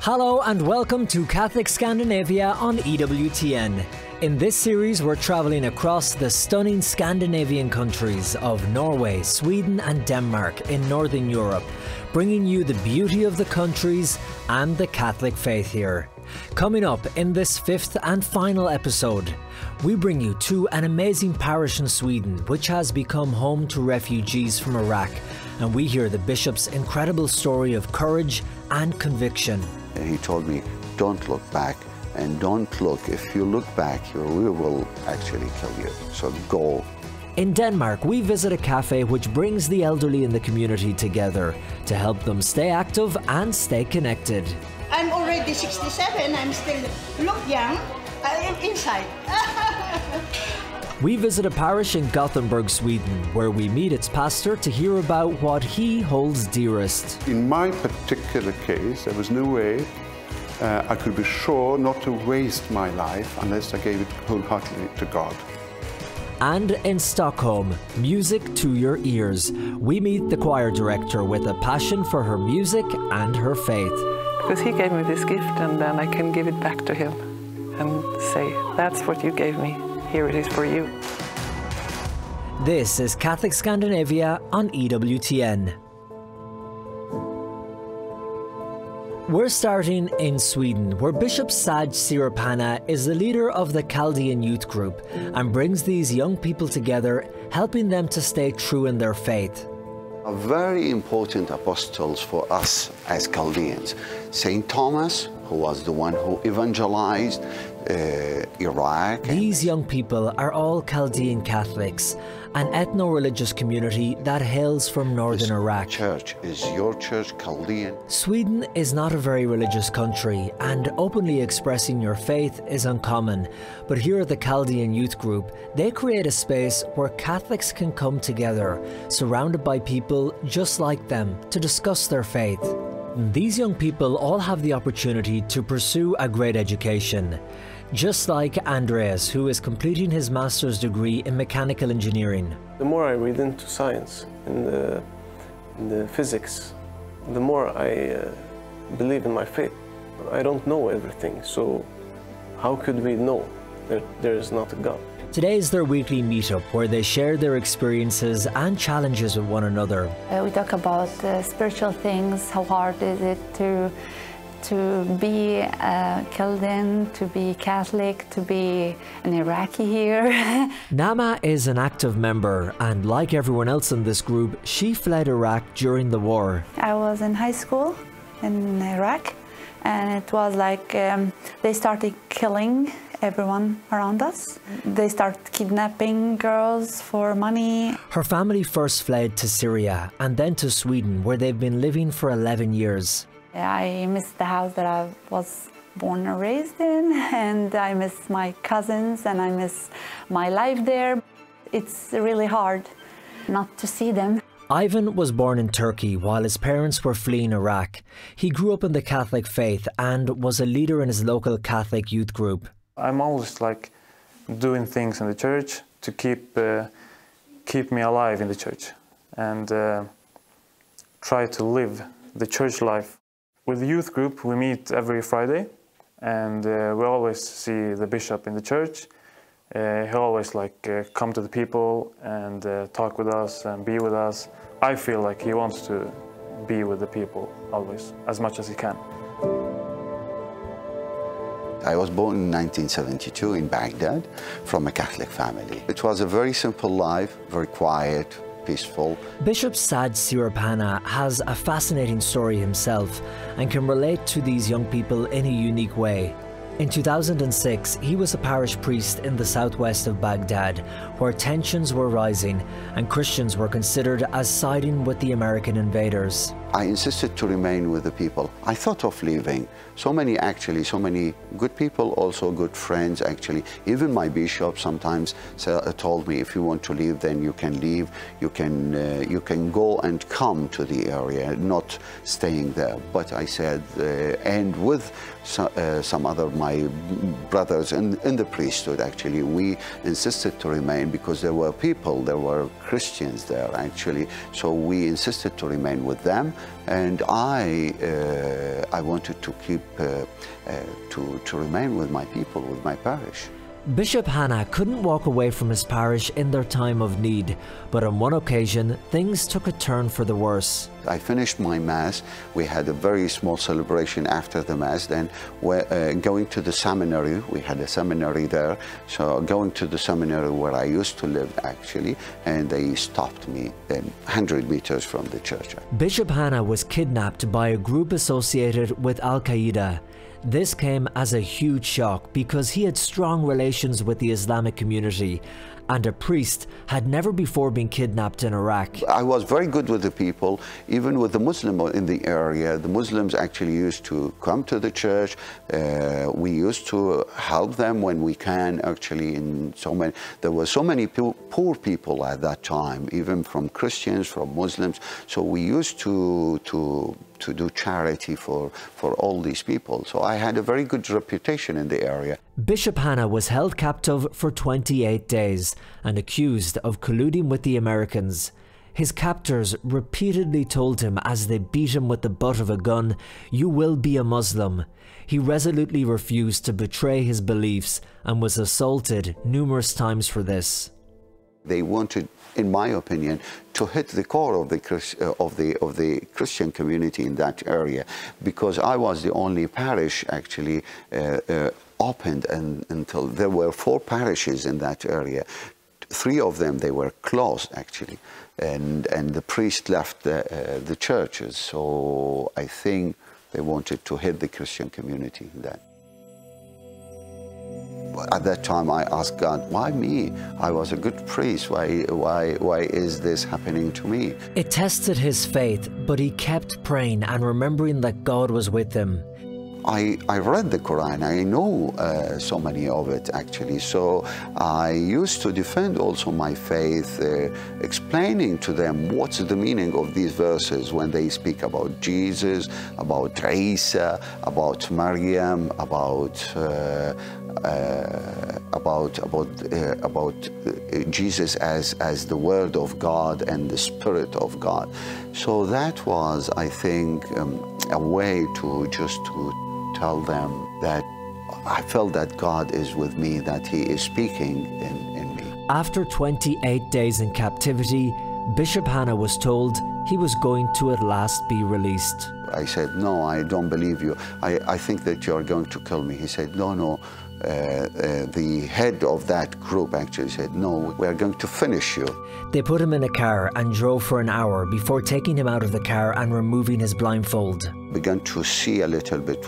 Hello and welcome to Catholic Scandinavia on EWTN. In this series we're travelling across the stunning Scandinavian countries of Norway, Sweden and Denmark in Northern Europe, bringing you the beauty of the countries and the Catholic faith here. Coming up in this fifth and final episode, we bring you to an amazing parish in Sweden which has become home to refugees from Iraq, and we hear the bishop's incredible story of courage and conviction. And he told me, don't look back, and don't look. If you look back, we will actually kill you. So go. In Denmark, we visit a cafe which brings the elderly in the community together to help them stay active and stay connected. I'm already 67, I'm still look young. I am inside. We visit a parish in Gothenburg, Sweden, where we meet its pastor to hear about what he holds dearest. In my particular case, there was no way I could be sure not to waste my life unless I gave it wholeheartedly to God. And in Stockholm, music to your ears, we meet the choir director with a passion for her music and her faith. Because he gave me this gift, and then I can give it back to him and say, that's what you gave me. Here it is for you. This is Catholic Scandinavia on EWTN. We're starting in Sweden, where Bishop Saad Sirop Hanna is the leader of the Chaldean youth group and brings these young people together, helping them to stay true in their faith. Very important apostles for us as Chaldeans. Saint Thomas, who was the one who evangelized Iraq. These young people are all Chaldean Catholics, an ethno-religious community that hails from northern Iraq. Church is your church Chaldean. Sweden is not a very religious country, and openly expressing your faith is uncommon. But here at the Chaldean youth group, they create a space where Catholics can come together, surrounded by people just like them, to discuss their faith. These young people all have the opportunity to pursue a great education. Just like Andreas, who is completing his master's degree in mechanical engineering. The more I read into science, in the physics, the more I believe in my faith. I don't know everything, so how could we know that there is not a God? Today is their weekly meetup where they share their experiences and challenges with one another. We talk about spiritual things, how hard is it to be Chaldean, to be Catholic, to be an Iraqi here. Nama is an active member, and like everyone else in this group, she fled Iraq during the war. I was in high school in Iraq, and it was like they started killing everyone around us. They started kidnapping girls for money. Her family first fled to Syria and then to Sweden, where they've been living for 11 years. I miss the house that I was born and raised in, and I miss my cousins, and I miss my life there. It's really hard not to see them. Ivan was born in Turkey while his parents were fleeing Iraq. He grew up in the Catholic faith and was a leader in his local Catholic youth group. I'm always like doing things in the church to keep me alive in the church and try to live the church life. With the youth group, we meet every Friday, and we always see the bishop in the church. He always come to the people and talk with us and be with us. I feel like he wants to be with the people always, as much as he can. I was born in 1972 in Baghdad from a Catholic family. It was a very simple life, very quiet, peaceful. Bishop Saad Sirop Hanna has a fascinating story himself and can relate to these young people in a unique way. In 2006, he was a parish priest in the southwest of Baghdad, where tensions were rising and Christians were considered as siding with the American invaders. I insisted to remain with the people. I thought of leaving. So many good people, also good friends actually. Even my bishop sometimes told me, if you want to leave, then you can leave. You can go and come to the area, not staying there. But I said, and with some other my brothers in the priesthood actually, we insisted to remain because there were people, there were Christians there actually. So we insisted to remain with them. and I wanted to keep to remain with my people, with my parish. Bishop Hanna couldn't walk away from his parish in their time of need, but on one occasion, things took a turn for the worse. I finished my Mass. We had a very small celebration after the Mass. Then going to the seminary, we had a seminary there, so going to the seminary where I used to live actually, and they stopped me 100 meters from the church. Bishop Hanna was kidnapped by a group associated with Al-Qaeda. This came as a huge shock because he had strong relations with the Islamic community, and a priest had never before been kidnapped in Iraq. I was very good with the people, even with the Muslim in the area. The Muslims actually used to come to the church. We used to help them when we can, actually. There were so many poor people at that time, even from Christians, from Muslims. So we used to do charity for all these people. So I had a very good reputation in the area. Bishop Hanna was held captive for 28 days and accused of colluding with the Americans. His captors repeatedly told him as they beat him with the butt of a gun, "You will be a Muslim." He resolutely refused to betray his beliefs and was assaulted numerous times for this. They wanted, in my opinion, to hit the core of the Christian community in that area, because I was the only parish actually opened until there were 4 parishes in that area. 3 of them, they were closed actually, and the priest left the churches. So I think they wanted to hit the Christian community in that. At that time, I asked God, why me? I was a good priest. Why is this happening to me? It tested his faith, but he kept praying and remembering that God was with him. I read the Quran. I know so many of it, actually. So I used to defend also my faith, explaining to them what's the meaning of these verses when they speak about Jesus, about Isa, about Maryam, about Jesus as the Word of God and the Spirit of God. So that was, I think, a way to just to tell them that I felt that God is with me, that He is speaking in me. After 28 days in captivity, Bishop Hanna was told he was going to at last be released. I said, no, I don't believe you. I think that you're going to kill me. He said, no. The head of that group actually said, no, we're going to finish you. They put him in a car and drove for an hour before taking him out of the car and removing his blindfold. Began to see a little bit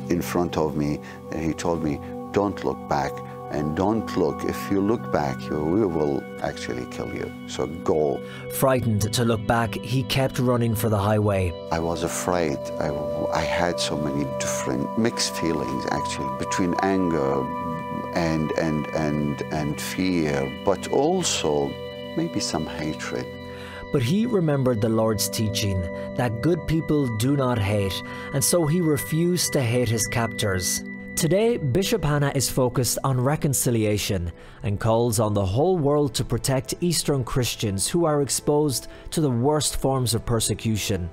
in front of me, and he told me, don't look back, and don't look. If you look back, we will actually kill you, so go. Frightened to look back, he kept running for the highway. I was afraid. I had so many different mixed feelings, actually, between anger and fear, but also maybe some hatred. But he remembered the Lord's teaching that good people do not hate, and so he refused to hate his captors. Today, Bishop Hanna is focused on reconciliation and calls on the whole world to protect Eastern Christians who are exposed to the worst forms of persecution.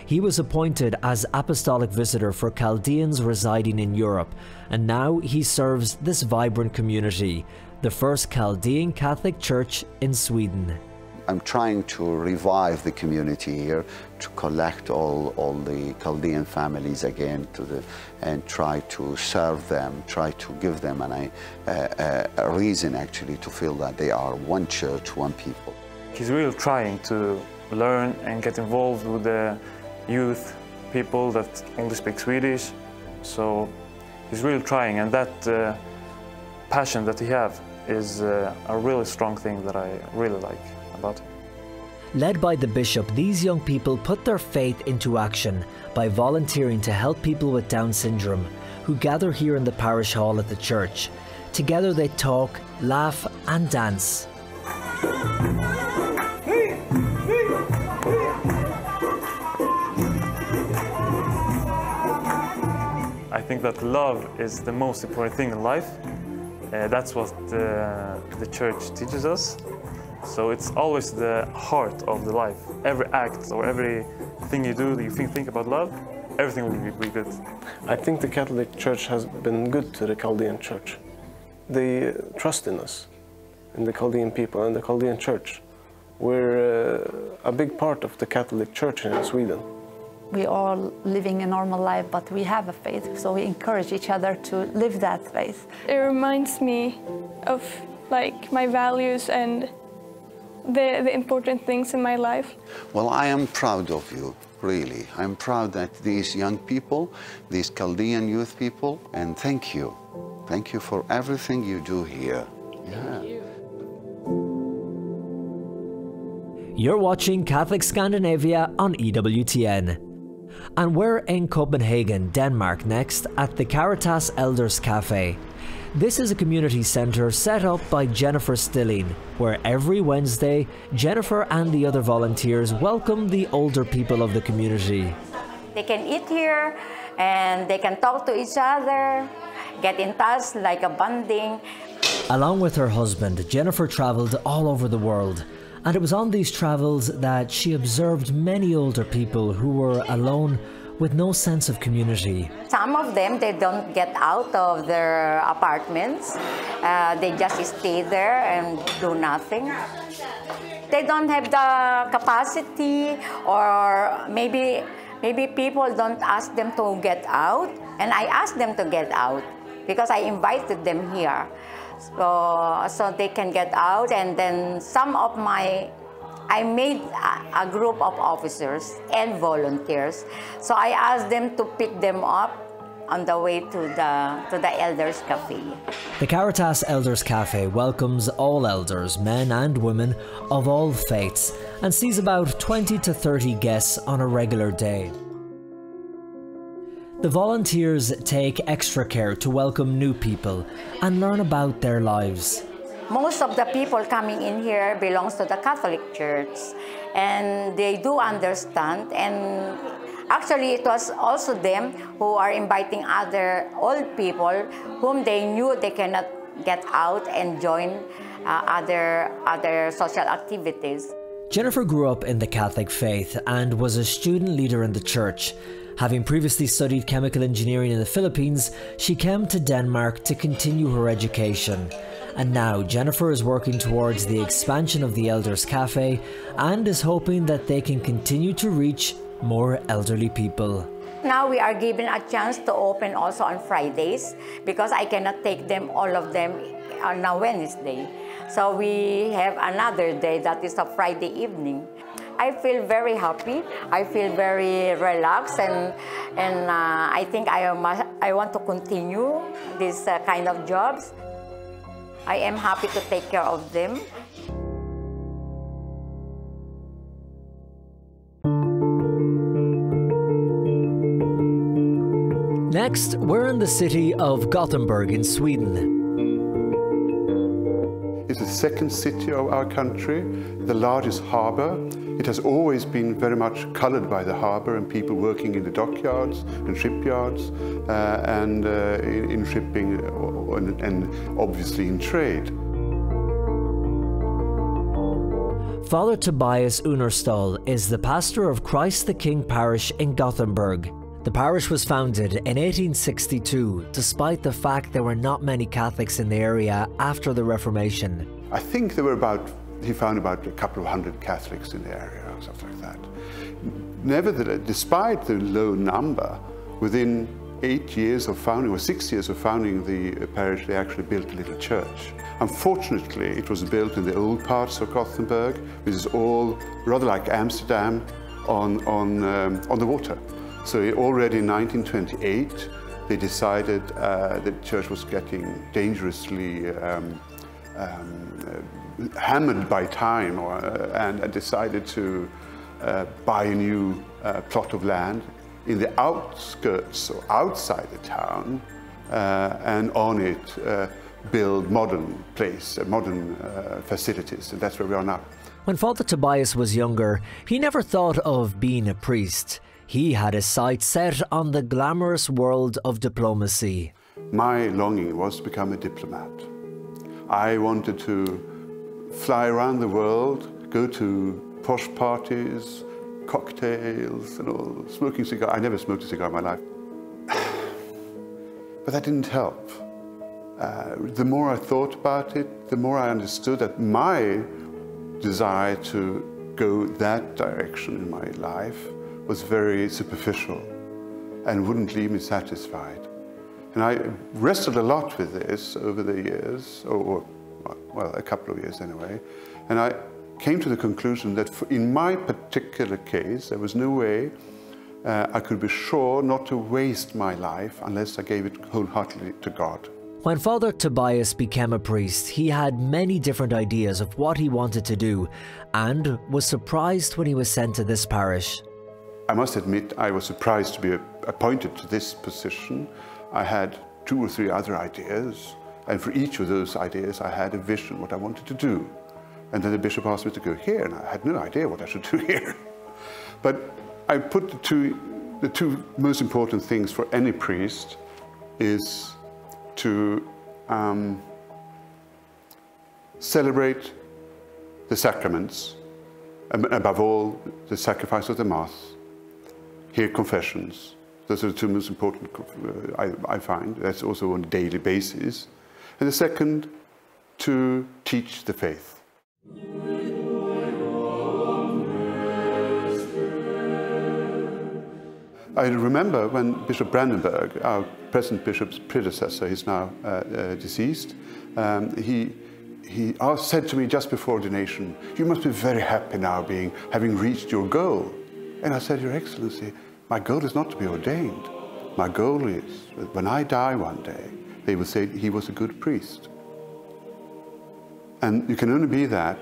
He was appointed as apostolic visitor for Chaldeans residing in Europe, and now he serves this vibrant community, the first Chaldean Catholic Church in Sweden. I'm trying to revive the community here, to collect all the Chaldean families again and try to serve them, try to give them a reason actually to feel that they are one church, one people. He's really trying to learn and get involved with the youth people that only speak Swedish. So he's really trying, and that passion that he has is a really strong thing that I really like about him. Led by the bishop, these young people put their faith into action by volunteering to help people with Down syndrome who gather here in the parish hall at the church. Together they talk, laugh and dance. I think that love is the most important thing in life. That's what the church teaches us. So it's always the heart of the life. Every act or everything you do, you think about love, everything will be good. I think the Catholic Church has been good to the Chaldean Church. They trust in us, in the Chaldean people and the Chaldean Church. We're a big part of the Catholic Church in Sweden. We all living a normal life, but we have a faith, so we encourage each other to live that faith. It reminds me of like my values and the important things in my life. Well, I am proud of you, really. I'm proud that these young people, these Chaldean youth people, and thank you. Thank you for everything you do here. Thank you. You're watching Catholic Scandinavia on EWTN. And we're in Copenhagen, Denmark next at the Caritas Elders Cafe. This is a community centre set up by Jennifer Stilling, where every Wednesday, Jennifer and the other volunteers welcome the older people of the community. They can eat here and they can talk to each other, get in touch like a bonding. Along with her husband, Jennifer travelled all over the world. And it was on these travels that she observed many older people who were alone with no sense of community. Some of them, they don't get out of their apartments. They just stay there and do nothing. They don't have the capacity, or maybe people don't ask them to get out. And I asked them to get out because I invited them here. So they can get out, and then I made a group of officers and volunteers. So I asked them to pick them up on the way to the Elders Cafe. The Caritas Elders Cafe welcomes all elders, men and women of all faiths, and sees about 20 to 30 guests on a regular day. The volunteers take extra care to welcome new people and learn about their lives. Most of the people coming in here belongs to the Catholic Church, and they do understand. And actually, it was also them who are inviting other old people whom they knew they cannot get out and join other social activities. Jennifer grew up in the Catholic faith and was a student leader in the church. Having previously studied chemical engineering in the Philippines, she came to Denmark to continue her education. And now Jennifer is working towards the expansion of the Elders Cafe and is hoping that they can continue to reach more elderly people. Now we are given a chance to open also on Fridays because I cannot take them, all of them, on a Wednesday. So we have another day that is a Friday evening. I feel very happy. I feel very relaxed, and I think I want to continue this kind of jobs. I am happy to take care of them. Next, we're in the city of Gothenburg in Sweden. It's the second city of our country, the largest harbour. It has always been very much coloured by the harbour and people working in the dockyards and shipyards and in shipping and obviously in trade. Father Tobias Unnerstål is the pastor of Christ the King parish in Gothenburg. The parish was founded in 1862, despite the fact there were not many Catholics in the area after the Reformation. I think there were he found about a couple of hundred Catholics in the area or something like that. Nevertheless, despite the low number, within 8 years of founding, or 6 years of founding the parish, they actually built a little church. Unfortunately, it was built in the old parts of Gothenburg, which is all rather like Amsterdam on the water. So already in 1928, they decided that the church was getting dangerously hammered by time, and decided to buy a new plot of land in the outskirts or outside the town, and on it build modern facilities, and that's where we are now. When Father Tobias was younger, he never thought of being a priest. He had his sights set on the glamorous world of diplomacy. My longing was to become a diplomat. I wanted to fly around the world, go to posh parties, cocktails and all, smoking cigars. I never smoked a cigar in my life. But that didn't help. The more I thought about it, the more I understood that my desire to go that direction in my life was very superficial and wouldn't leave me satisfied. And I wrestled a lot with this over the years, or well, a couple of years anyway, and I came to the conclusion that in my particular case, there was no way I could be sure not to waste my life unless I gave it wholeheartedly to God. When Father Tobias became a priest, he had many different ideas of what he wanted to do and was surprised when he was sent to this parish. I must admit I was surprised to be appointed to this position. I had 2 or 3 other ideas, and for each of those ideas I had a vision what I wanted to do. And then the bishop asked me to go here, and I had no idea what I should do here. But I put the two most important things for any priest is to celebrate the sacraments, and above all, the sacrifice of the Mass, hear confessions. Those are the 2 most important, I find. That's also on a daily basis. And the second, to teach the faith. I remember when Bishop Brandenburg, our present bishop's predecessor, he's now deceased, he said to me just before ordination, "You must be very happy now having reached your goal." And I said, "Your Excellency, my goal is not to be ordained. My goal is that when I die one day, they will say he was a good priest." And you can only be that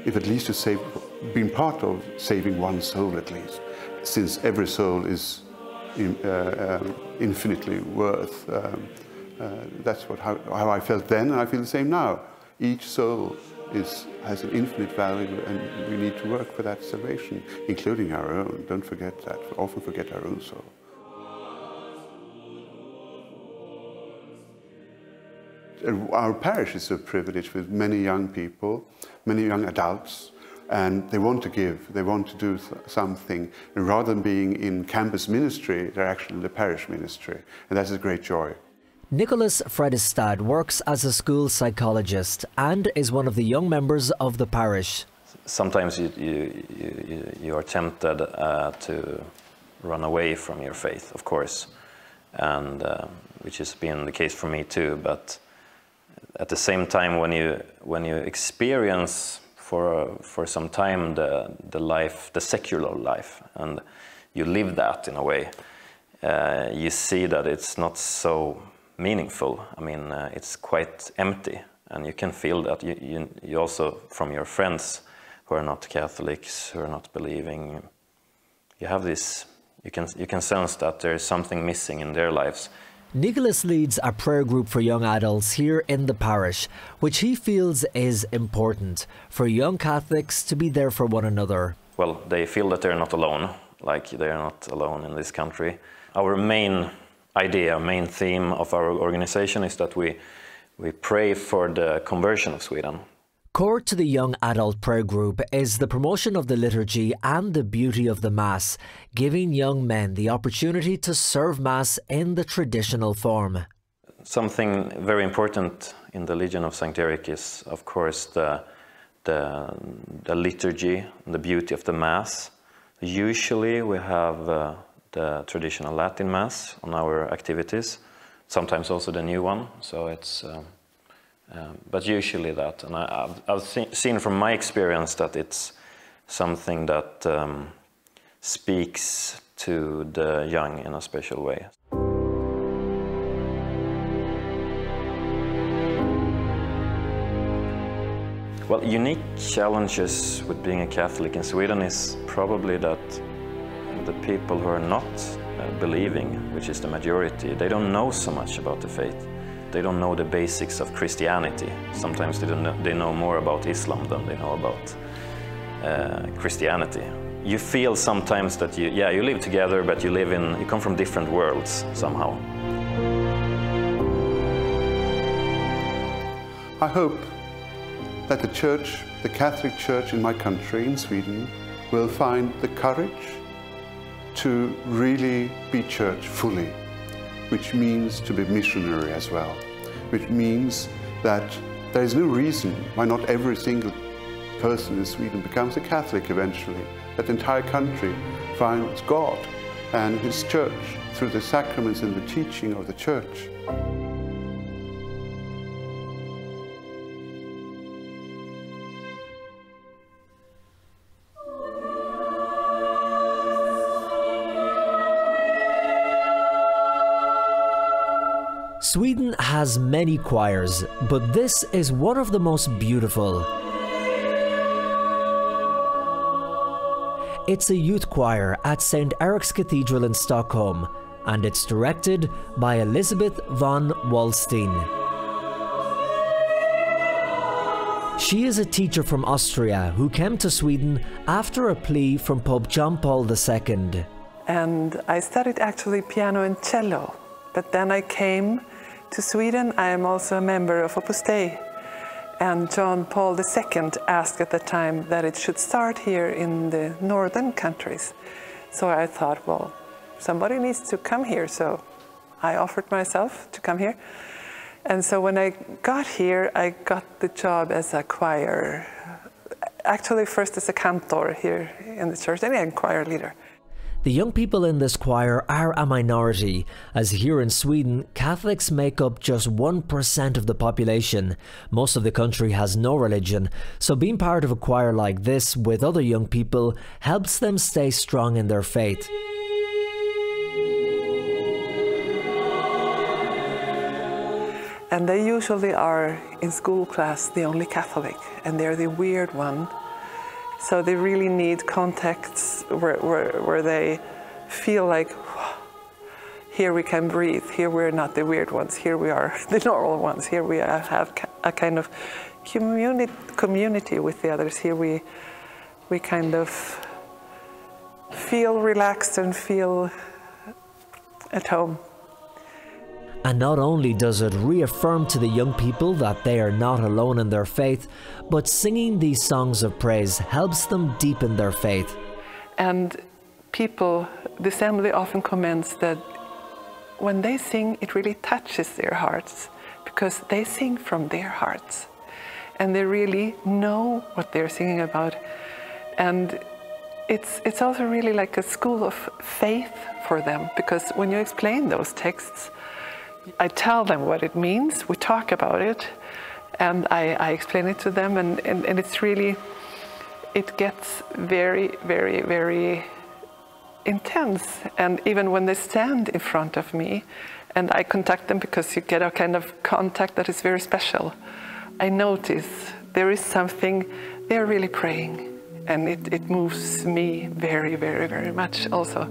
if at least you've been part of saving one soul at least, since every soul is infinitely worth. That's how I felt then, and I feel the same now. Each soul has an infinite value, and we need to work for that salvation, including our own. Don't forget that. We often forget our own soul. Our parish is a privilege with many young people, many young adults, and they want to give, they want to do something. And rather than being in campus ministry, they're actually in the parish ministry, and that's a great joy. Nicholas Fredestad works as a school psychologist and is one of the young members of the parish. Sometimes you are tempted to run away from your faith, of course, and which has been the case for me too. But at the same time, when you experience for some time the life, the secular life, and you live that in a way, you see that it's not so meaningful. I mean, it's quite empty, and you can feel that. You also, from your friends who are not Catholics, who are not believing, you have this. You can sense that there is something missing in their lives. Nicholas leads a prayer group for young adults here in the parish, which he feels is important for young Catholics to be there for one another. Well, they feel that they're not alone, like they're not alone in this country. Our main idea, main theme of our organization is that we pray for the conversion of Sweden. Core to the young adult prayer group is the promotion of the liturgy and the beauty of the Mass, giving young men the opportunity to serve Mass in the traditional form. Something very important in the Legion of St. Eric is, of course, the liturgy and the beauty of the Mass. Usually we have the traditional Latin Mass on our activities, sometimes also the new one, so it's but usually that, and I've seen from my experience that it's something that speaks to the young in a special way. Well, unique challenges with being a Catholic in Sweden is probably that the people who are not believing, which is the majority, they don't know so much about the faith. They don't know the basics of Christianity. Sometimes they know more about Islam than they know about Christianity. You feel sometimes that you live together, but you come from different worlds somehow. I hope that the church, the Catholic Church in my country, in Sweden, will find the courage to really be church fully, which means to be missionary as well, which means that there is no reason why not every single person in Sweden becomes a Catholic eventually, that the entire country finds God and His church through the sacraments and the teaching of the church. Sweden has many choirs, but this is one of the most beautiful. It's a youth choir at St. Erik's Cathedral in Stockholm, and it's directed by Elisabeth von Waldstein. She is a teacher from Austria who came to Sweden after a plea from Pope John Paul II. And I studied actually piano and cello, but then I came to Sweden. I am also a member of Opus Dei, and John Paul II asked at the time that it should start here in the northern countries. So I thought, well, somebody needs to come here, so I offered myself to come here. And so when I got here, I got the job as a choir, actually first as a cantor here in the church, and then choir leader. The young people in this choir are a minority, as here in Sweden, Catholics make up just 1% of the population. Most of the country has no religion, so being part of a choir like this with other young people helps them stay strong in their faith. And they usually are in school class the only Catholic, and they're the weird one. So they really need contexts where they feel like, here we can breathe, here we're not the weird ones, here we are the normal ones, here we have a kind of community with the others, here we kind of feel relaxed and feel at home. And not only does it reaffirm to the young people that they are not alone in their faith, but singing these songs of praise helps them deepen their faith. And people, the assembly often comments that when they sing, it really touches their hearts, because they sing from their hearts. And they really know what they're singing about. And it's also really like a school of faith for them, because when you explain those texts, I tell them what it means, we talk about it, and I explain it to them, and it's really, it gets very, very, very intense. And even when they stand in front of me, and I contact them, because you get a kind of contact that is very special, I notice there is something, they're really praying, and it moves me very, very, very much also.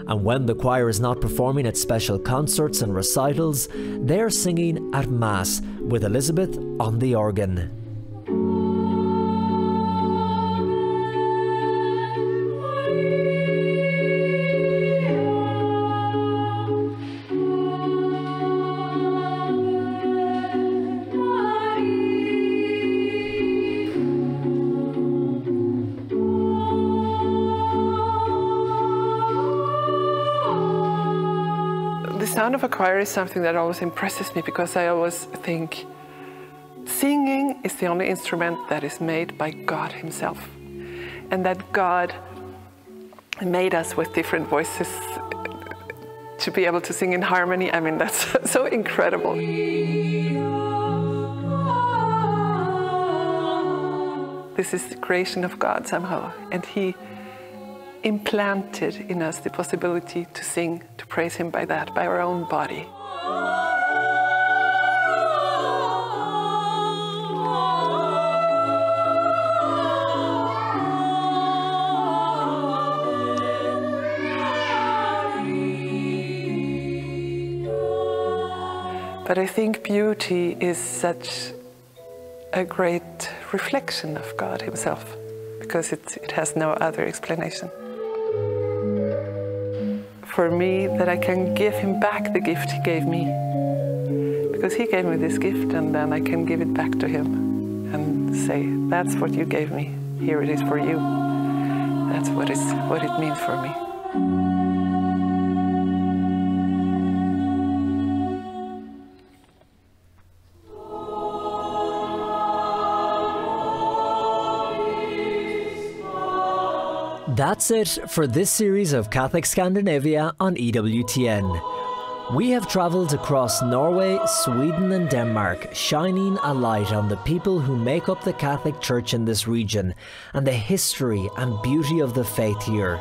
And when the choir is not performing at special concerts and recitals, they're singing at Mass with Elisabeth on the organ. The sound of a choir is something that always impresses me, because I always think singing is the only instrument that is made by God Himself, and that God made us with different voices to be able to sing in harmony. I mean, that's so incredible. This is the creation of God somehow, and He implanted in us the possibility to sing, to praise Him by that, by our own body. But I think beauty is such a great reflection of God Himself, because it has no other explanation. For me, that I can give Him back the gift He gave me, because He gave me this gift, and then I can give it back to Him. and say, that's what you gave me, here it is for you. That's what it means for me. That's it for this series of Catholic Scandinavia on EWTN. We have travelled across Norway, Sweden and Denmark, shining a light on the people who make up the Catholic Church in this region and the history and beauty of the faith here.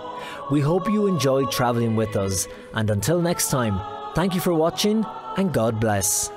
We hope you enjoyed travelling with us, and until next time, thank you for watching and God bless.